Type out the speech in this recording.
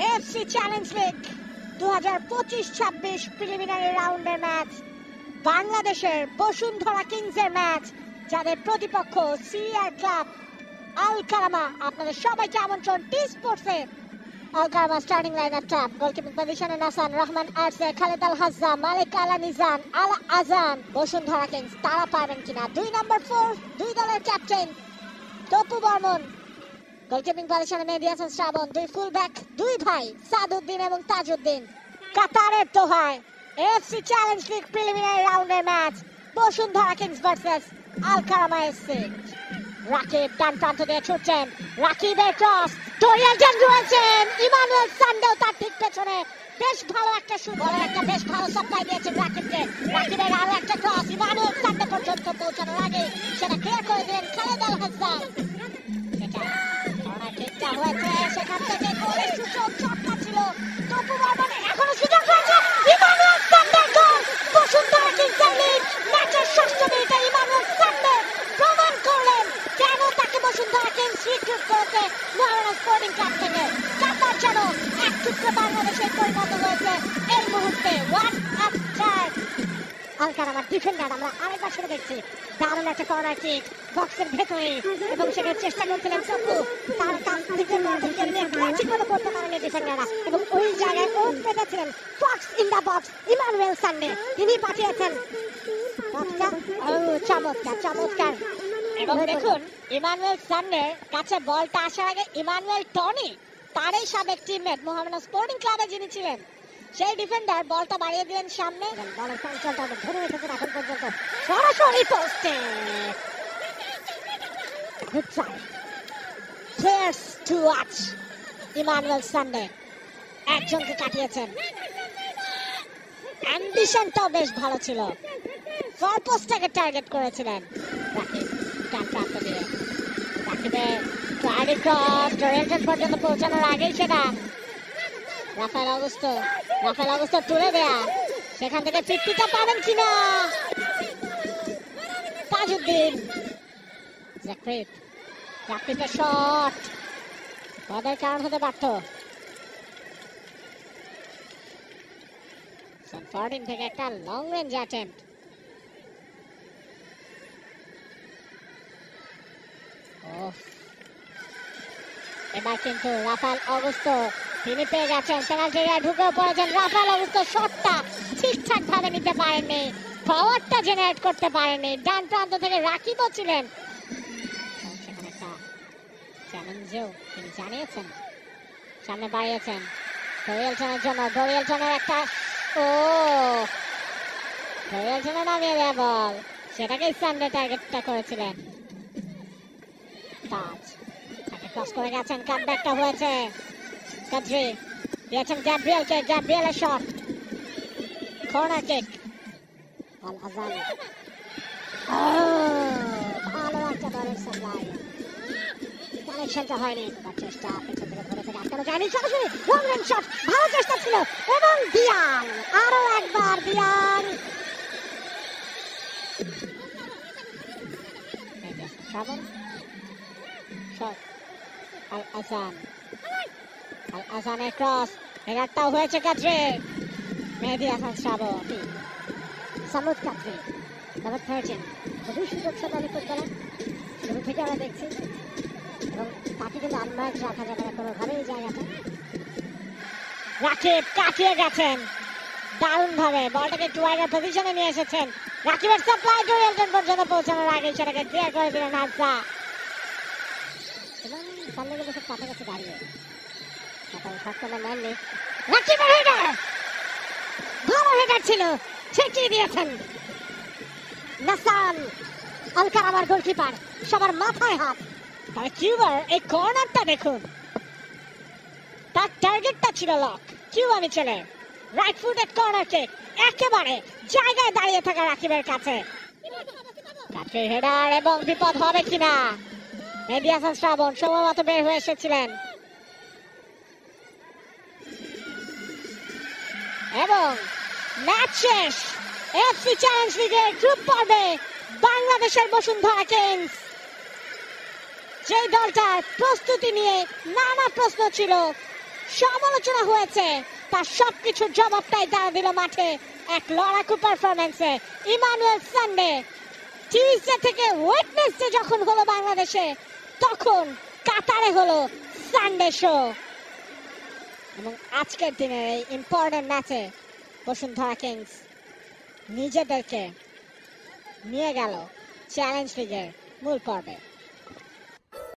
AFC challenge league 2025-26 preliminary রাউন্ডের match, বাংলাদেশের বসুন্ধরা কিংসের ম্যাচ, যাদের প্রতিপক্ষ সিআর ক্লাব আল কারামা। আপনাদের সবাইকে আমন্ত্রণ টি স্পোর্টসে। আল কারামা স্টার্টিং লাইনআপ ট্যাপ, গোলকিপিং পজিশনে নাসান, রহমান আরসে, খালেদ আল হাজ্জা, মালিক আল নিজান, আল আজান। বসুন্ধরা কিংস তারা পারবেন কিনা? 2 নম্বর 4 দুই দলের ক্যাপ্টেন তপু বর্মন, গোলকিপিং পজিশনে মেহেদী হাসান শ্রাবণ, দুই ফুল ব্যাক দুই ভাই সাদউদ্দিন এবং তাজউদ্দিন। কাতারের দোহায় এএফসি চ্যালেঞ্জ লিগ প্রিলিমিনারি রাউন্ডের ম্যাচ, বসুন্ধরা কিংস ভার্সেস আল কারামা এফসি। রাকিব ডান প্রান্ত দিয়ে ছুটছেন, রাকিবের ক্রস, ডোরিয়ালটন রয়েছেন, ইমানুয়েল সান্ডেও তার ঠিক পেছনে। বেশ ভালো একটা শুট, একটা বেশ ভালো সাপ্লাই দিয়েছেন রাকিবকে। রাকিবের আরো একটা ক্রস ইমানুয়েল সান্ডে পর্যন্ত পৌঁছানোর আগে সেটা ক্লিয়ার করে দিলেন খালেদ আল হাজ্জা। সেখান থেকে গোলের সুযোগ চটকা ছিল তপু বর্মন, এখনো সুযোগ রয়েছে। ইমানুয়েল সান্ডের গোল, বসুন্ধরা কিংসের লিড। ম্যাচের 6ষ্ঠ মিনিটে ইমানুয়েল সান্ডে প্রমাণ করলেন কেন তাকে বসুন্ধরা কিংস রিক্রুট করেছে মোহামেডান স্পোর্টিং ক্লাব থেকে। কাতার যেন এক টুকরো বাংলাদেশে পরিণত হয়েছে এই মুহূর্তে। What a start! আল কারামার ডিফেন্ডার আমরা আরেকবার সেটা দেখছি, দারুণ একটা কর্নার কিক বক্সের ভেতরে, এবং সেখানে চেষ্টা করছিলেন তপু, তার কাছ থেকে ক্লাচিকভাবে করতে পারেন ডিফেন্ডাররা, এবং ওই জায়গায় ও পেতেছিলেন fox in the box Emmanuel Sunday, তিনি পাঠিয়েছেন চমৎকার চমৎকার। এবং দেখুন ইমানুয়েল সান্ডের কাছে বলটা আসার আগে ইমানুয়েল টনি, তারই সাবেক টিমমেট মোহামেডান স্পোর্টিং ক্লাবে যিনি ছিলেন, সেই ডিফেন্ডার বলটা বাড়িয়ে দিলেন সামনে। বলের চঞ্চলতা ধরে রেখেছেন এখন পর্যন্ত, সরাসরি পোস্টে। Good try. Players to watch. Emmanuel Sunday একজনকে কাটিয়েছেন, অ্যাম্বিশনটাও বেশ ভালো ছিল, ফর পোস্টটাকে টার্গেট করেছিলেন। রাকিব ডান প্রান্ত দিয়ে, রাকিবের ক্লারি ক্রস ডোরিয়ালটন পর্যন্ত পৌঁছানোর আগেই সেটা রাফায়েল অগুস্তো তুলে দেয়া, সেখান থেকে ফিফটিটা পাবেন কিনা তাজউদ্দিন। রাকিবের শট তাদের কারণ হতে পারত। থেকে একটা লং রেঞ্জ অ্যাটেম্পট। এবার কিন্তু রাফায়েল অগুস্তো তিনি পেয়ে গেছেন, পেনাল্টি এরিয়ায় ঢুকেও পড়েছেন। রাফায়েল অগুস্তো শটটা ঠিকঠাক ভাবে নিতে পারেননি, পাওয়ারটা জেনারেট করতে পারেননি। ডান প্রান্ত থেকে রাকিবও ছিলেন, সেখানে একটা চ্যালেঞ্জেও তিনি জানিয়েছেন, সামনে বাড়িয়েছেন ডোরিয়ালটনের জন্য। ডোরিয়ালটনের একটা ডোরিয়ালটনের নামিয়ে দেয়া বল, সেটাকেই সান্ডে টার্গেটটা করেছিলেন। তাজ তাকে ক্রস করে গেছেন, কাটব্যাকটা হয়েছে। কাদ্রি দিয়েছেন গ্যাব্রিয়েলকে, গ্যাব্রিয়েলের শট, কর্নার কিক। আল আজান ভালো একটা বলের সাপ্লাই, কানেকশনটা হয়নি, তার চেষ্টা পেছন থেকে ধরে থেকে আটকানো যায়নি। সরাসরি লং রেঞ্জ শট, ভালো চেষ্টা ছিল, এবং দিয়ান আরো একবার দিয়ান। শ্রাবণ শট, আল আজানের ক্রস, হেডারটাও হয়েছে কাদ্রি। মেহেদী হাসান শ্রাবণ, সামুদ কাদ্রি, নাম্বার 13, খুবই সুযোগ সবল ফুটবলার, শুরু থেকে আমরা দেখছি, এবং তাকে কিন্তু আনমার্ক রাখা যাবে না কোনোভাবে এই জায়গাটা। রাকিব কাটিয়ে গেছেন দারুণ ভাবে, বলটাকে একটু ওয়াইডার পজিশনে নিয়ে এসেছেন। রাকিবের সাপ্লাই ডোরিয়ালটন পর্যন্ত পৌঁছানোর আগে সেটাকে ক্লিয়ার করে দিলেন হাজ্জা, এবং সামনে কিন্তু খুব কাছাকাছি দাঁড়িয়ে নেননি। রাকিবের হেডার, ভালো হেডার ছিল, ছেটিয়ে দিয়েছেন নাসান। আল কারামার গোলকিপার সবার মাথায় হাত। তবে কিউবার এই কর্নারটা দেখুন, তার টার্গেটটা ছিল লক। কিউবা মিচেলে রাইট ফুটেড কর্নার কিক, একেবারে জায়গায় দাঁড়িয়ে থাকা রাকিবের কাছে। কাটরির হেডার, এবং বিপদ হবে কিনা। মেহেদী হাসান শ্রাবণ সময় মতো বের হয়ে এসেছিলেন, এবং ম্যাচ শেষ। এএফসি চ্যালেঞ্জ লিগের গ্রুপ পর্বে বাংলাদেশের বসুন্ধরা কিংস, যে দলটার প্রস্তুতি নিয়ে নানা প্রশ্ন ছিল, সমালোচনা হয়েছে, তার সবকিছুর জবাবটাই তারা দিল মাঠে এক লড়াকু পারফরমেন্সে। ইমানুয়েল সানডে টিউসডে থেকে ওয়েডনেসডে যখন হলো বাংলাদেশে, তখন কাতারে হলো সানডে শো। এবং আজকের দিনের এই ইম্পর্টেন্ট ম্যাচে বসুন্ধরা কিংস নিজেদেরকে নিয়ে গেল চ্যালেঞ্জ লিগের মূল পর্বে।